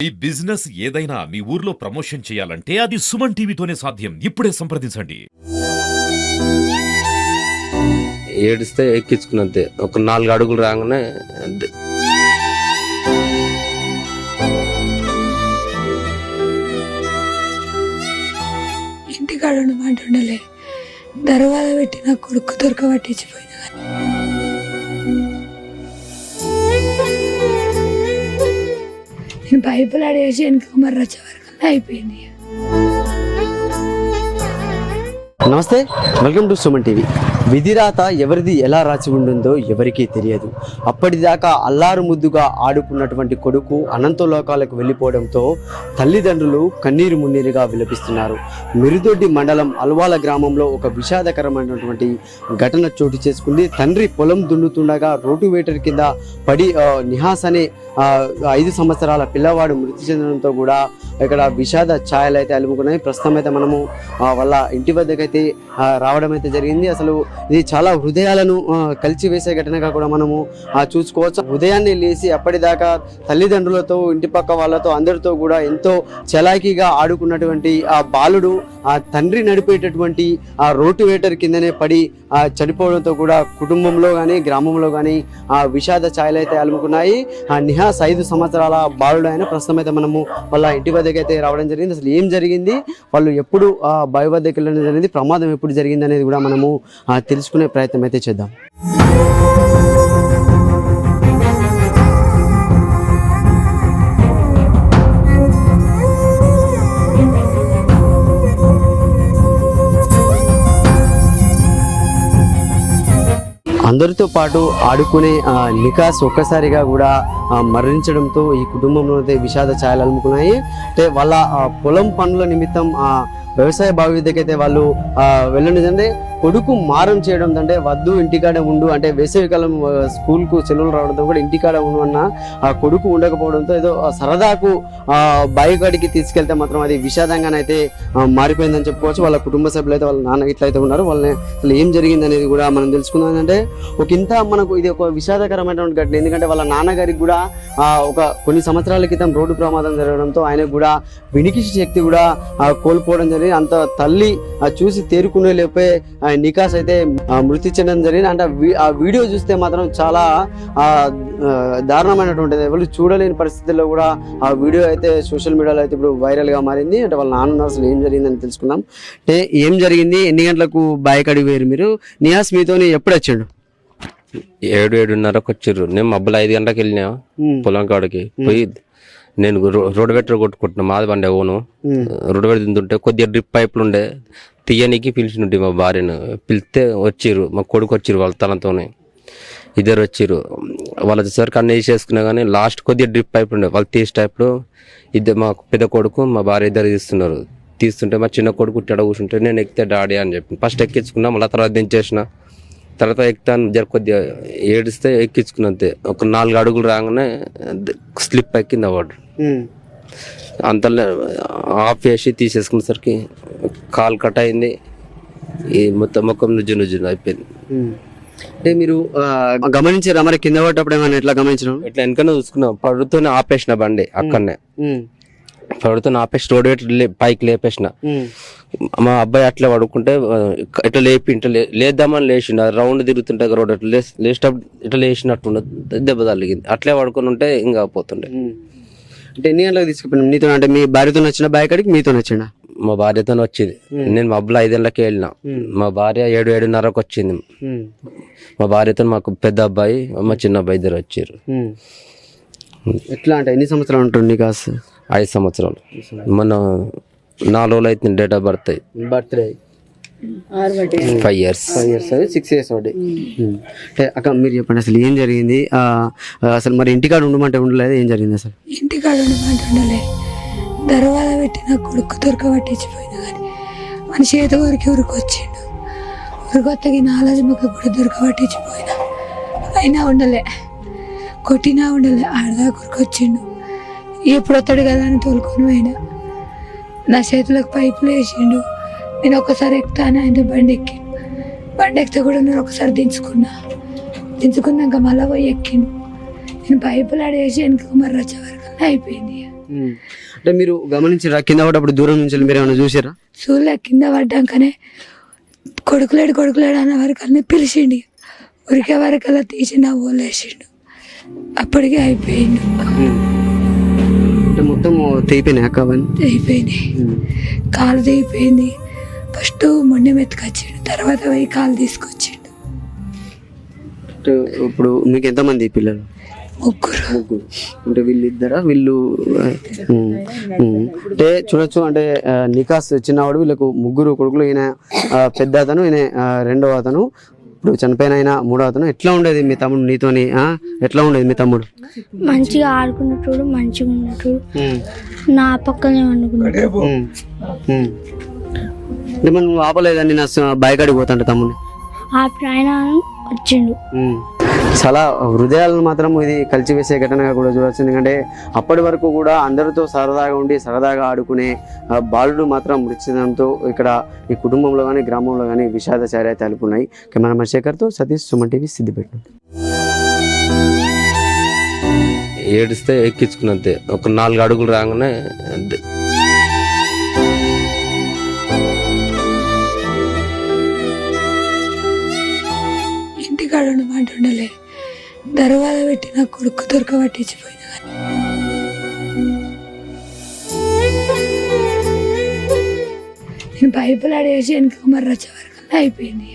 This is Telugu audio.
ఈ బిజినెస్ ఏదైనా మీ ఊర్లో ప్రమోషన్ చేయాలంటే అది సుమన్ టీవీతోనే సాధ్యం. ఇప్పుడే సంప్రదించండి. ఏడిస్తే ఎక్కించుకున్నంతే ఒక 4 అడుగులు రాగానే అంతే. ఇంటికాడ ఉండమంటుండలే దర్వాజ పెట్టి నా కొడుకు దొరకబట్టించిపోయినా నేను పైపులు ఆడేసి వెనుక మర్ర వచ్చే వరకు అయిపోయింది. నమస్తే, వెల్కమ్ టు సుమన్ టీవీ. విధిరాత ఎవరిది ఎలా రాసి ఉంటుందో ఎవరికీ తెలియదు. అప్పటిదాకా అల్లారు ముద్దుగా ఆడుకున్నటువంటి కొడుకు అనంత లోకాలకు వెళ్ళిపోవడంతో తల్లిదండ్రులు కన్నీరు మున్నీరుగా విలపిస్తున్నారు. మిరుదొడ్డి మండలం అల్వాల గ్రామంలో ఒక విషాదకరమైనటువంటి ఘటన చోటు చేసుకుంది. తండ్రి పొలం దున్నుతుండగా రోటివేటర్ కింద పడి నిహాస్ అనే 5 సంవత్సరాల పిల్లవాడు మృతి చెందడంతో కూడా ఇక్కడ విషాద ఛాయలు అయితే అలుముకున్నాయి. ప్రస్తుతం అయితే మనము వాళ్ళ ఇంటి వద్దకైతే రావడం అయితే జరిగింది. అసలు ఇది చాలా హృదయాలను కలిచివేసే ఘటనగా కూడా మనము చూసుకోవచ్చు. ఉదయాన్నే లేచి అప్పటిదాకా తల్లిదండ్రులతో ఇంటి పక్క వాళ్ళతో అందరితో కూడా ఎంతో చలాకీగా ఆడుకున్నటువంటి ఆ బాలుడు ఆ తండ్రి నడిపేటటువంటి ఆ రోటివేటర్ కిందనే పడి చనిపోవడంతో కూడా కుటుంబంలో కానీ గ్రామంలో కానీ ఆ విషాద ఛాయలు అయితే అలుముకున్నాయి. నిహాస్ 5 సంవత్సరాల బాలుడు అయిన ప్రస్తుతం అయితే మనము వాళ్ళ ఇంటి వద్దకు అయితే రావడం జరిగింది. అసలు ఏం జరిగింది, వాళ్ళు ఎప్పుడు బావి వద్దకు వెళ్ళడం జరిగింది, ప్రమాదం ఎప్పుడు జరిగింది అనేది కూడా మనము తెలుసుకునే ప్రయత్నం అయితే చేద్దాం. అందరితో పాటు ఆడుకునే నికాస్ ఒక్కసారిగా కూడా మరణించడంతో ఈ కుటుంబంలో అయితే విషాద ఛాయలు అలుముకున్నాయి. అంటే వాళ్ళ పొలం పనుల నిమిత్తం వ్యవసాయ బావి దగ్గరైతే వాళ్ళు వెళ్ళండి. కొడుకు మారం చేయడం అంటే వద్దు ఇంటికాడ ఉండు అంటే వేసవికాలం స్కూల్కు సెలవులు రావడంతో కూడా ఇంటికాడ ఉండు అన్న ఆ కొడుకు ఉండకపోవడంతో ఏదో సరదాకు బావికాడికి తీసుకెళ్తే మాత్రం అది విషాదంగానైతే మారిపోయిందని చెప్పుకోవచ్చు. వాళ్ళ కుటుంబ సభ్యులు అయితే వాళ్ళ నాన్న ఇట్లయితే ఉన్నారు. వాళ్ళని అసలు ఏం జరిగింది అనేది కూడా మనం తెలుసుకుందాం. అంటే ఒక ఇంత మనకు ఇది ఒక విషాదకరమైనటువంటి ఘటన. ఎందుకంటే వాళ్ళ నాన్నగారికి కూడా ఒక కొన్ని సంవత్సరాల క్రితం రోడ్డు ప్రమాదం జరగడంతో ఆయనకు కూడా వినికిడి శక్తి కూడా కోల్పోవడం జరిగింది. అంత తల్లి చూసి తేరుకునే లేపే నికాస్ అయితే మృతి చెందడం జరిగింది. అంటే ఆ వీడియో చూస్తే మాత్రం చాలా దారుణమైనటువంటిది. ఎవరు చూడలేని పరిస్థితుల్లో కూడా ఆ వీడియో అయితే సోషల్ మీడియాలో అయితే ఇప్పుడు వైరల్గా మారింది. అంటే వాళ్ళ నాన్న అసలు ఏం జరిగిందని తెలుసుకుందాం. అంటే ఏం జరిగింది, ఎన్ని గంటలకు బాయికాడికి పోయారు మీరు, నిహాస్ మీతోని ఎప్పుడు వచ్చాడు? 7:30కు వచ్చిర్రు. నేను మబ్బులు 5 గంటలకు వెళ్ళినా పొలం కాడికి పోయి నేను రోడ్ వెటర్ కొట్టుకుంటున్నా. మాది బండి ఓను రోడ్ వెటర్ తింటుంటే కొద్దిగా డ్రిప్ పైపులు ఉండే తీయనికి పిలిచినట్టు మా భార్యను పిలిస్తే వచ్చిర్రు. మా కొడుకు వచ్చిర్రు, వాళ్ళ తనతోనే ఇద్దరు వచ్చిర్రు. వాళ్ళు వచ్చేసరికి అన్నీ వేసేసుకున్నా కానీ లాస్ట్ కొద్దిగా డ్రిప్ పైపులు ఉండే వాళ్ళు తీసేటప్పుడు ఇద్దరు మా పెద్ద కొడుకు మా భార్య ఇద్దరు తీస్తుంటే మా చిన్న కొడుకు ఇట్లా కూర్చుంటే నేను ఎక్కితే డాడీ అని చెప్పి ఫస్ట్ ఎక్కించుకున్నా. మళ్ళీ తర్వాత దించేసిన. తర్వాత ఎక్కుతాను కొద్దిగా ఏడిస్తే ఎక్కించుకున్నంతే ఒక 4 అడుగులు రాగానే స్లిప్ ఎక్కింది అవార్డు. అంతలో ఆఫ్ చేసి తీసేసుకునేసరికి కాలు కట్ అయింది. ఈ మొత్తం ముఖం నుజ్జు అయిపోయింది. అంటే మీరు గమనించారా మరి కింద పడ్డప్పుడు ఏమైనా ఎట్లా గమనించడం? ఇట్లా వెనకనే చూసుకున్నాం. పడుతూనే ఆపేసిన బండి అక్కడనే పడుతూనే ఆపేసి రోడ్ పైకి లేపేసిన. మా అబ్బాయి అట్లా పడుకుంటే ఇట్లా లేపి ఇట్లా లేద్దామని లేచిండు. రౌండ్ తిరుగుతుంటే రోడ్ అట్లా లేచేటప్పుడు ఇట్లా లేచినట్టు దెబ్బ తగిలింది. అట్లే పడుకొని ఉంటే ఇంకా పోతుండే. అంటే ఎన్ని గంటలకు తీసుకుపోయినా నీతో? అంటే మీ భార్యతో వచ్చిన బాయికాడికి మీతో వచ్చిండా? మా భార్యతో వచ్చింది. నేను మబ్బులు 5 గంటలకి వెళ్ళినా. మా భార్య 7:30కు వచ్చింది. మా భార్యతో మాకు పెద్ద అబ్బాయి మా చిన్న అబ్బాయి ఇద్దరు వచ్చారు. ఎట్లా అంటే ఎన్ని సంవత్సరాలు ఉంటుంది నికాస్? 5 సంవత్సరాలు. మన 4 రోజులు అయితే date of birthday 5 years 6 years ఒకటి. అంటే అక్క మీరు చెప్పండి అసలు ఏం జరిగింది? అసలు మరి ఇంటికాడ ఉండమంటే ఉండలేదు, ఏం జరిగింది అసలు? ఇంటికాడ ఉండమంటుండలే దర్వాజ పెట్టి నా కొడుకు దొరకబట్టించిపోయినా కానీ మన చేతి ఊరికి వచ్చిండు. ఊరికొత్తకి నాలజమ్మకి కూడా దొరకబట్టించిపోయినా అయినా ఉండలే, కొట్టినా ఉండలే. ఆడదాకా వచ్చిండు. ఎప్పుడు వస్తాడు కదా అని తోలుకొని పోయినా. నా చేతులకు పైపులు వేసిండు. నేను ఒకసారి ఎక్కుతాను, ఆయన బండి ఎక్కితే కూడా నేను ఒకసారి దించుకున్నాక మళ్ళీ పోయి ఎక్కిండు. నేను పైపులు ఆడేసి వెనుక మర్ర వచ్చే వరకు అయిపోయింది. అంటే మీరు గమనించారా కింద పడ్డప్పుడు దూరం నుంచి మీరు ఏమైనా చూసారా? సూర్యుల కింద పడ్డాకనే కొడుకులేడు అన్న వరకు అన్నీ పిలిచిండు, ఉరికే వరకు అలా తీసి నా ఓలేసిండు, అప్పటికే అయిపోయిండు. అంటే మొత్తం తెగిపోయినాయి అక్క అవన్నీ? తెగిపోయినాయి, కాలు తెగిపోయింది. ఫస్ట్ మొండెం ఎత్తుకొచ్చిండు, తర్వాత పోయి కాలు తీసుకొచ్చిండు. అంటే ఇప్పుడు మీకు ఎంతమంది పిల్లలు? ముగ్గురు. అంటే వీళ్ళిద్దరా వీళ్ళు? అంటే చూడొచ్చు, అంటే నికాస్ చిన్నవాడు, వీళ్ళకు ముగ్గురు కొడుకులు. ఈయన పెద్ద అతను, ఈయన రెండవ అతను, ఇప్పుడు చనిపోయిన ఆయన మూడో అతను. ఎట్లా ఉండేది మీ తమ్ముడు నీతోని? ఎట్లా ఉండేది మీ తమ్ముడు? మంచిగా ఆడుకున్నట్టు, మంచిగా ఉన్నట్టు, నా పక్కనే వండుకున్నాడు. అంటే మనం నువ్వు ఆపలేదని నా బయకాడికి పోతాంట తమ్ముడిని? ఆయన వచ్చిండు. చాలా హృదయాలను మాత్రం ఇది కలిసివేసే ఘటనగా కూడా చూడవచ్చు. ఎందుకంటే అప్పటి వరకు కూడా అందరితో సరదాగా ఉండి సరదాగా ఆడుకునే బాలుడు మాత్రం మృతి చెందడంతో ఇక్కడ ఈ కుటుంబంలో కానీ గ్రామంలో కానీ విషాద చర్య తలుపున్నాయి. కెమెరామెన్ శేఖర్తో సతీష్, సుమన్ టీవీ, సిద్దిపేట. ఏడిస్తే ఎక్కించుకున్నంతే, ఒక 4 అడుగులు రాగానే అంతే. ఇంటికాడ ఉండమంటుండలే, దర్వాజా పెట్టి నా కొడుకు దొరకబట్టించిపోయినా నేను పైపులు ఆడేసి వెనక మర్రచ్చే వరకు అయిపోయింది.